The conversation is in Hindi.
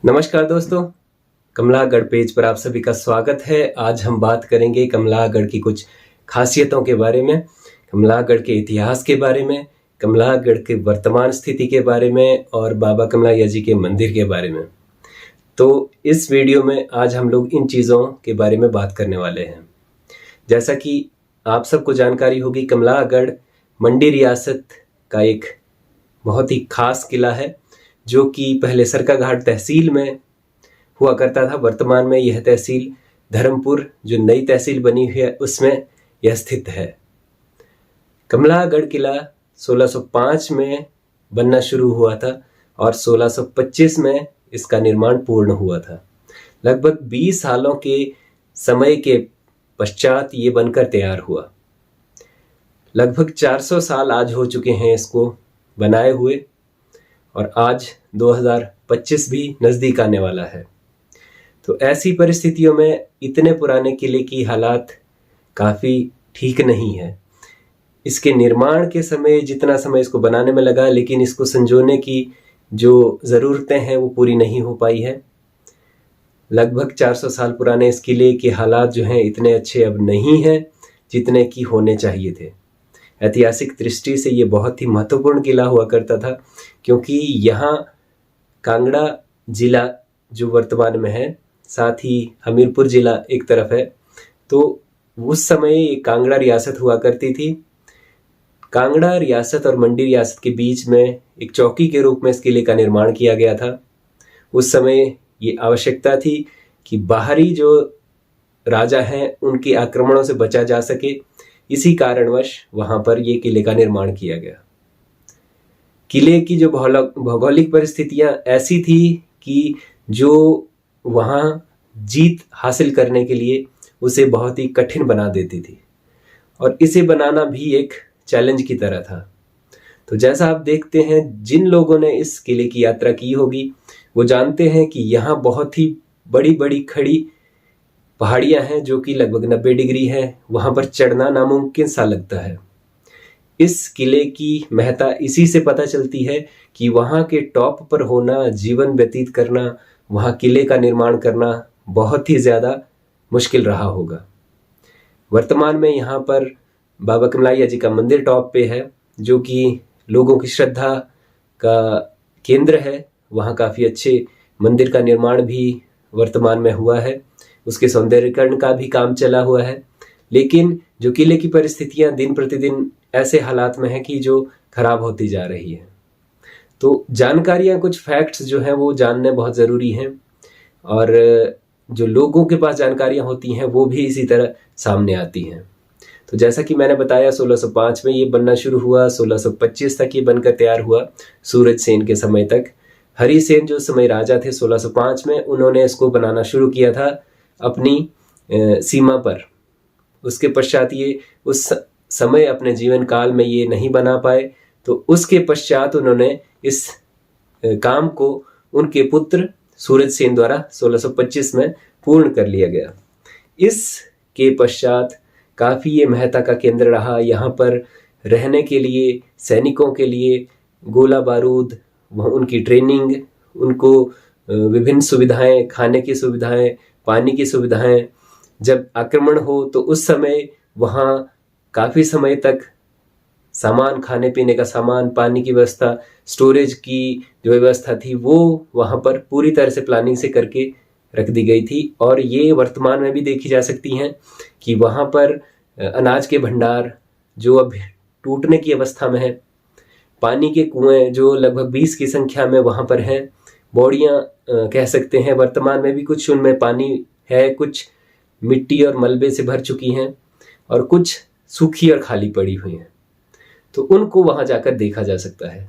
नमस्कार दोस्तों, कमलागढ़ पेज पर आप सभी का स्वागत है। आज हम बात करेंगे कमलागढ़ की कुछ खासियतों के बारे में, कमलागढ़ के इतिहास के बारे में, कमलागढ़ के वर्तमान स्थिति के बारे में और बाबा कमलाया जी के मंदिर के बारे में। तो इस वीडियो में आज हम लोग इन चीज़ों के बारे में बात करने वाले हैं। जैसा कि आप सबको जानकारी होगी, कमलागढ़ मंडी रियासत का एक बहुत ही खास किला है जो कि पहले सरकाघाट तहसील में हुआ करता था। वर्तमान में यह तहसील धर्मपुर, जो नई तहसील बनी हुई है, उसमें यह स्थित है। कमलागढ़ किला 1605 में बनना शुरू हुआ था और 1625 में इसका निर्माण पूर्ण हुआ था। लगभग 20 सालों के समय के पश्चात ये बनकर तैयार हुआ। लगभग 400 साल आज हो चुके हैं इसको बनाए हुए और आज 2025 भी नज़दीक आने वाला है। तो ऐसी परिस्थितियों में इतने पुराने किले की हालात काफ़ी ठीक नहीं है। इसके निर्माण के समय जितना समय इसको बनाने में लगा, लेकिन इसको संजोने की जो ज़रूरतें हैं वो पूरी नहीं हो पाई है। लगभग 400 साल पुराने इस किले के हालात जो हैं इतने अच्छे अब नहीं हैं जितने कि होने चाहिए थे। ऐतिहासिक दृष्टि से ये बहुत ही महत्वपूर्ण किला हुआ करता था, क्योंकि यहाँ कांगड़ा जिला जो वर्तमान में है, साथ ही हमीरपुर जिला एक तरफ है, तो उस समय ये कांगड़ा रियासत हुआ करती थी। कांगड़ा रियासत और मंडी रियासत के बीच में एक चौकी के रूप में इस किले का निर्माण किया गया था। उस समय ये आवश्यकता थी कि बाहरी जो राजा हैं उनके आक्रमणों से बचा जा सके। इसी कारणवश वहां पर ये किले का निर्माण किया गया। किले की जो भौगोलिक परिस्थितियां ऐसी थी कि जो वहां जीत हासिल करने के लिए उसे बहुत ही कठिन बना देती थी और इसे बनाना भी एक चैलेंज की तरह था। तो जैसा आप देखते हैं, जिन लोगों ने इस किले की यात्रा की होगी वो जानते हैं कि यहाँ बहुत ही बड़ी बड़ी खड़ी पहाड़ियां हैं जो कि लगभग 90 डिग्री है। वहां पर चढ़ना नामुमकिन सा लगता है। इस किले की महत्ता इसी से पता चलती है कि वहां के टॉप पर होना, जीवन व्यतीत करना, वहां किले का निर्माण करना बहुत ही ज़्यादा मुश्किल रहा होगा। वर्तमान में यहाँ पर बाबा कमलाया जी का मंदिर टॉप पे है, जो कि लोगों की श्रद्धा का केंद्र है। वहाँ काफ़ी अच्छे मंदिर का निर्माण भी वर्तमान में हुआ है, उसके सौंदर्यीकरण का भी काम चला हुआ है। लेकिन जो किले की परिस्थितियां दिन प्रतिदिन ऐसे हालात में है कि जो खराब होती जा रही है। तो जानकारियां, कुछ फैक्ट्स जो हैं वो जानने बहुत ज़रूरी हैं और जो लोगों के पास जानकारियां होती हैं वो भी इसी तरह सामने आती हैं। तो जैसा कि मैंने बताया, 1605 में ये बनना शुरू हुआ, 1625 तक ये बनकर तैयार हुआ, सूरज सेन के समय तक। हरि सेन जो समय राजा थे 1605 में, उन्होंने इसको बनाना शुरू किया था अपनी सीमा पर। उसके पश्चात ये उस समय अपने जीवन काल में ये नहीं बना पाए, तो उसके पश्चात उन्होंने इस काम को उनके पुत्र सूरज सेन द्वारा 1625 में पूर्ण कर लिया गया। इसके पश्चात काफ़ी ये महत्ता का केंद्र रहा। यहाँ पर रहने के लिए, सैनिकों के लिए गोला बारूद, उनकी ट्रेनिंग, उनको विभिन्न सुविधाएं, खाने की सुविधाएं, पानी की सुविधाएं, जब आक्रमण हो तो उस समय वहाँ काफ़ी समय तक सामान, खाने पीने का सामान, पानी की व्यवस्था, स्टोरेज की जो व्यवस्था थी वो वहाँ पर पूरी तरह से प्लानिंग से करके रख दी गई थी। और ये वर्तमान में भी देखी जा सकती हैं कि वहाँ पर अनाज के भंडार जो अब टूटने की अवस्था में है, पानी के कुएं जो लगभग 20 की संख्या में वहाँ पर हैं, बौड़ियाँ कह सकते हैं वर्तमान में भी कुछ उनमें पानी है, कुछ मिट्टी और मलबे से भर चुकी हैं और कुछ सूखी और खाली पड़ी हुई हैं। तो उनको वहाँ जाकर देखा जा सकता है।